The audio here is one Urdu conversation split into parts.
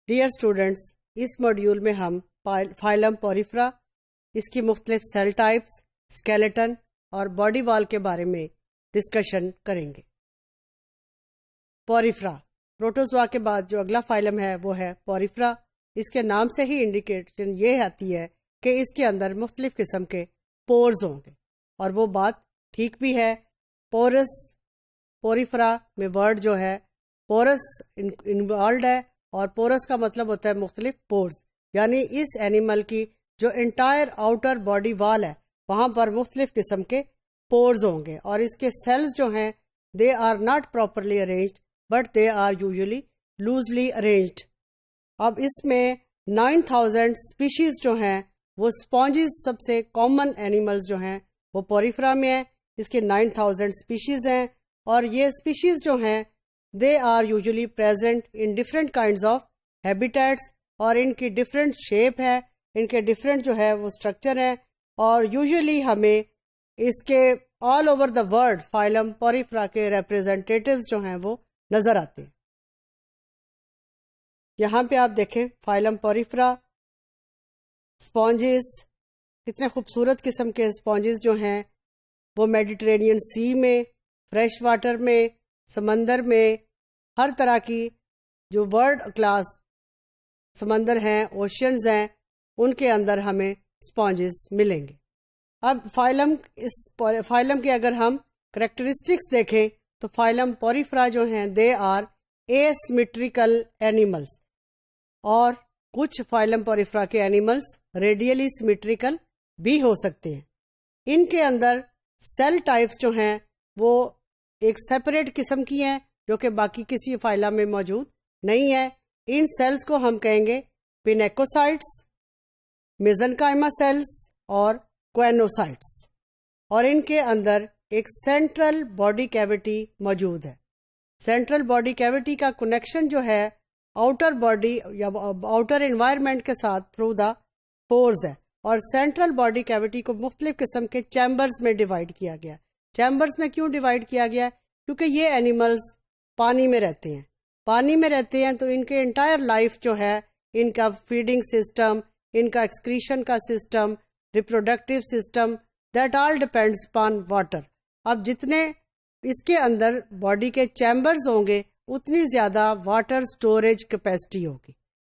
ڈیئر اسٹوڈینٹس، اس ماڈیول میں ہم فائلم پوریفرا، اس کی مختلف سیل ٹائپس، اسکیلیٹن اور باڈی وال کے بارے میں ڈسکشن کریں گے۔ پوریفرا، پروٹوزوا کے بعد جو اگلا فائلم ہے وہ ہے پوریفرا۔ اس کے نام سے ہی انڈیکیشن یہ آتی ہے کہ اس کے اندر مختلف قسم کے پورز ہوں گے، اور وہ بات ٹھیک بھی ہے۔ پورس، پوریفرا میں ورڈ جو ہے پورس انوالوڈ ہے، اور پورس کا مطلب ہوتا ہے مختلف پورز، یعنی اس اینیمل کی جو انٹائر آؤٹر باڈی وال ہے وہاں پر مختلف قسم کے پورز ہوں گے، اور اس کے سیلز جو ہیں they are not properly arranged but they are usually loosely arranged. اب اس میں 9000 اسپیشیز جو ہیں وہ اسپونجز، سب سے کامن اینیملز جو ہیں وہ پوریفرا میں ہیں۔ اس کے 9000 اسپیشیز ہیں، اور یہ اسپیشیز جو ہیں they are usually present in different kinds of habitats, اور ان کی ڈفرینٹ شیپ ہے، ان کے ڈفرینٹ جو ہے وہ اسٹرکچر ہے، اور یوزلی ہمیں اس کے all over the world phylum Porifera کے ریپرزینٹیٹیوز جو ہیں وہ نظر آتے ہیں۔ یہاں پہ آپ دیکھیں فائلم پوریفرا، اسپونجز، کتنے خوبصورت قسم کے اسپونجز جو ہیں وہ میڈیٹرینین سی میں، فریش واٹر میں، سمندر میں، ہر طرح کی جو ورلڈ کلاس سمندر ہیں، اوشنز ہیں، ان کے اندر ہمیں اسپونجز ملیں گے۔ اب فائلم کے اگر ہم کریکٹرسٹکس دیکھیں تو فائلم پوریفرا جو ہیں دے آر ایسیمیٹریکل اینیملز، اور کچھ فائلم پوریفرا کے اینیملز ریڈیلی سیمیٹریکل بھی ہو سکتے ہیں۔ ان کے اندر سیل ٹائپس جو ہیں وہ ایک سیپریٹ قسم کی ہیں جو کہ باقی کسی فائلم میں موجود نہیں ہے۔ ان سیلز کو ہم کہیں گے پینیکوسائٹس، میزنکائما سیلز اور کوئنوسائٹس، اور ان کے اندر ایک سینٹرل باڈی کیویٹی موجود ہے۔ سینٹرل باڈی کیویٹی کا کنیکشن جو ہے آؤٹر باڈی یا آؤٹر انوائرمنٹ کے ساتھ تھرو دا پورز ہے، اور سینٹرل باڈی کیویٹی کو مختلف قسم کے چیمبرز میں ڈیوائڈ کیا گیا۔ چیمبرز میں کیوں ڈیوائڈ کیا گیا؟ کیونکہ یہ اینیملز پانی میں رہتے ہیں، پانی میں رہتے ہیں تو ان کے انٹائر لائف جو ہے، ان کا فیڈنگ سسٹم، ان کا ایکسکریشن کا system, reproductive system, that all depends پان واٹر۔ اب جتنے اس کے اندر باڈی کے چیمبرز ہوں گے اتنی زیادہ واٹر سٹوریج کیپیسٹی ہوگی۔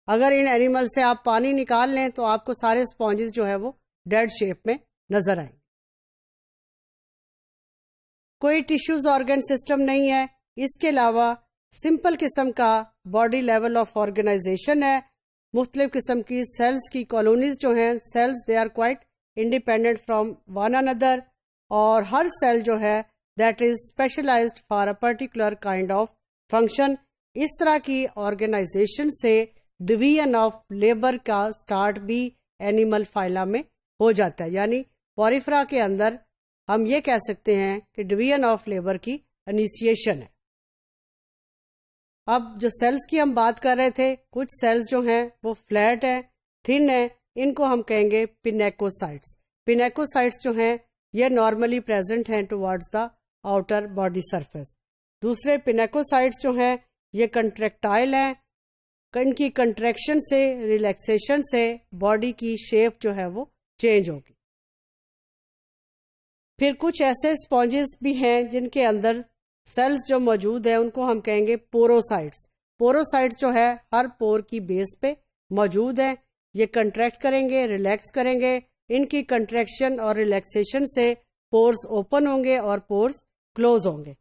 اگر ان اینیمل سے آپ پانی نکال لیں تو آپ کو سارے اسپونجز جو ہے وہ ڈیڈ شیپ میں نظر آئیں گے۔ کوئی ٹیشوز آرگن سسٹم نہیں ہے، اس کے علاوہ سمپل قسم کا باڈی لیول آف آرگنائزیشن ہے۔ مختلف قسم کی سیلز کی کالونیز جو ہیں، cells they are quite independent from one another, اور ہر سیل جو ہے that is specialized for a particular kind of function. اس طرح کی آرگنائزیشن سے ڈویژن آف لیبر کا سٹارٹ بھی اینیمل فائلا میں ہو جاتا ہے، یعنی پوریفرا کے اندر ہم یہ کہہ سکتے ہیں کہ ڈویژن آف لیبر کی انیشیشن ہے۔ اب جو سیلز کی ہم بات کر رہے تھے، کچھ سیلز جو ہیں وہ فلیٹ ہیں، تھن ہیں، ان کو ہم کہیں گے پینیکوسائٹس۔ پینیکوسائٹس جو ہیں یہ نارملی پریزنٹ ہیں towards the outer body surface. دوسرے پینیکوسائٹس جو ہیں یہ کنٹریکٹائل ہیں، ان کی کنٹریکشن سے، ریلیکسیشن سے باڈی کی شیپ جو ہے وہ چینج ہوگی۔ پھر کچھ ایسے اسپونجز بھی ہیں جن کے اندر سیلز جو موجود ہیں ان کو ہم کہیں گے پوروسائٹس۔ پوروسائٹس جو ہے ہر پور کی بیس پہ موجود ہیں، یہ کنٹریکٹ کریں گے، ریلیکس کریں گے، ان کی کنٹریکشن اور ریلیکسیشن سے پورز اوپن ہوں گے اور پورز کلوز ہوں گے،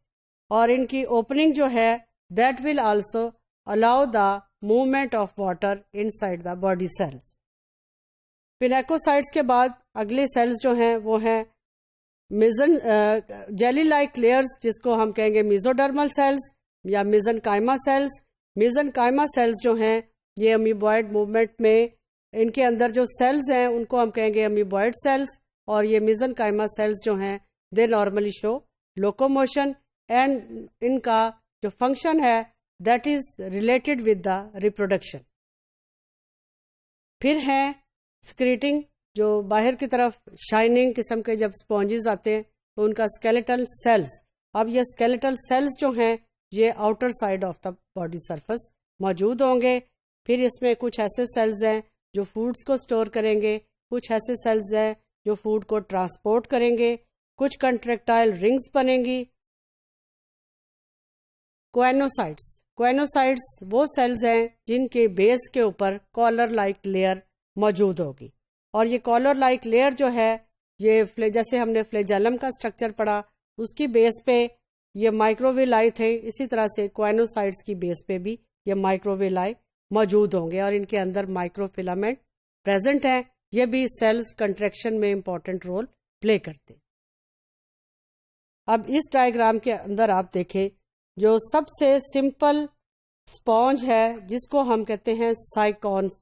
اور ان کی اوپننگ جو ہے that will also allow the movement of water inside the body cells. Pinacocytes کے بعد اگلے سیلز جو ہیں وہ ہیں جیلی لائک لیئرز، جس کو ہم کہیں گے میزوڈرمل سیلز یا میزنکائما سیلز۔ میزنکائما سیلز جو ہیں یہ امیبوائڈ موومنٹ میں، ان کے اندر جو سیلز ہیں ان کو ہم کہیں گے امیبوائڈ سیلز، اور یہ میزنکائما سیلز جو ہیں they normally show locomotion, and ان کا جو فنکشن ہے that is related with the reproduction. پھر ہیں سکریٹنگ، جو باہر کی طرف شائننگ قسم کے جب اسپونجز آتے ہیں تو ان کا اسکیلیٹل سیلز۔ اب یہ اسکیلیٹل سیلز جو ہیں یہ outer side of the body surface موجود ہوں گے، پھر اس میں کچھ ایسے سیلز ہیں جو فوڈز کو سٹور کریں گے، کچھ ایسے سیلز ہیں جو فوڈ کو ٹرانسپورٹ کریں گے، کچھ کنٹریکٹائل رنگز بنیں گی۔ کوئنوسائٹس وہ سیلز ہیں جن کے بیس کے اوپر کالر لائک لیئر موجود ہوگی، اور یہ کالر لائک لیئر جو ہے یہ جیسے ہم نے فلیجیلم کا سٹرکچر پڑھا اس کی بیس پہ یہ مائکروویلائی تھے، اسی طرح سے کوئنوسائٹس کی بیس پہ بھی یہ مائکروویلائی موجود ہوں گے، اور ان کے اندر مائکرو فلامنٹ پریزنٹ ہیں، یہ بھی سیلز کنٹریکشن میں امپورٹنٹ رول پلے کرتے۔ اب اس ڈائیگرام کے اندر آپ دیکھیں جو سب سے سمپل سپونج ہے جس کو ہم کہتے ہیں سائیکونس،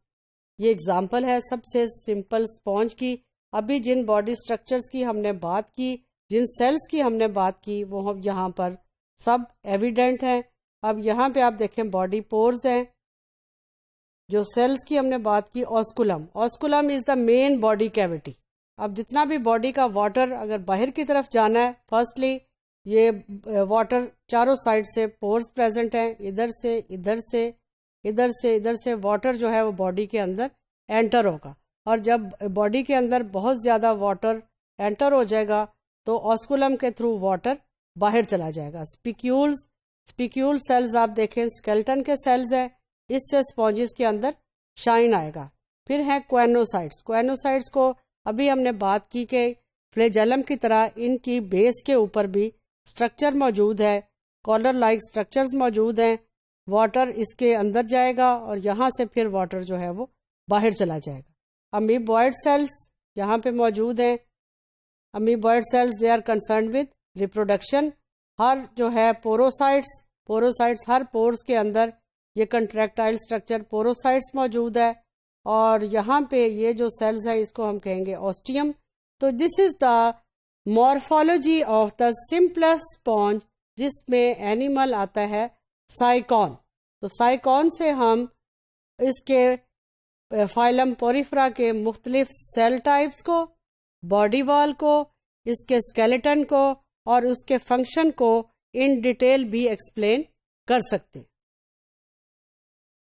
یہ اگزامپل ہے سب سے سمپل سپونج کی۔ ابھی جن باڈی سٹرکچرز کی ہم نے بات کی، جن سیلز کی ہم نے بات کی، وہ ہم یہاں پر سب ایویڈنٹ ہیں۔ اب یہاں پہ آپ دیکھیں باڈی پورز ہیں، جو سیلز کی ہم نے بات کی اوسکولم از دا مین باڈی کیوٹی۔ اب جتنا بھی باڈی کا واٹر اگر باہر کی طرف جانا ہے، فرسٹلی یہ واٹر چاروں سائڈ سے پورز پریزنٹ ہیں، ادھر سے ادھر سے ادھر سے ادھر سے واٹر جو ہے وہ باڈی کے اندر انٹر ہوگا، اور جب باڈی کے اندر بہت زیادہ واٹر انٹر ہو جائے گا تو اوسکولم کے تھرو واٹر باہر چلا جائے گا۔ اسپیکیول سیلز آپ دیکھیں اسکیلٹن کے سیلز ہیں، اس سے سپونجز کے اندر شائن آئے گا۔ پھر ہیں کوئنوسائٹس کو ابھی ہم نے بات کی کہ فلیجیلم کی طرح ان کی بیس کے اوپر بھی سٹرکچر موجود ہے، کالر لائک سٹرکچرز موجود ہیں، واٹر اس کے اندر جائے گا اور یہاں سے پھر واٹر جو ہے وہ باہر چلا جائے گا۔ امیبوائڈ سیلز یہاں پہ موجود ہیں، amoeboid cells they are concerned with reproduction. ہر جو ہے پوروسائٹس ہر پورز کے اندر یہ کنٹریکٹائل سٹرکچر پوروسائٹس موجود ہے، اور یہاں پہ یہ جو سیلز ہیں اس کو ہم کہیں گے اوسٹیم۔ تو this is the morphology of the simplest sponge, جس میں اینیمل آتا ہے سائیکون۔ تو سائیکون سے ہم اس کے فائلم پوریفرا کے مختلف سیل ٹائپس کو، باڈی وال کو، اس کے اسکیلیٹن کو اور اس کے فنکشن کو ان ڈیٹیل بھی ایکسپلین کر سکتے ہیں۔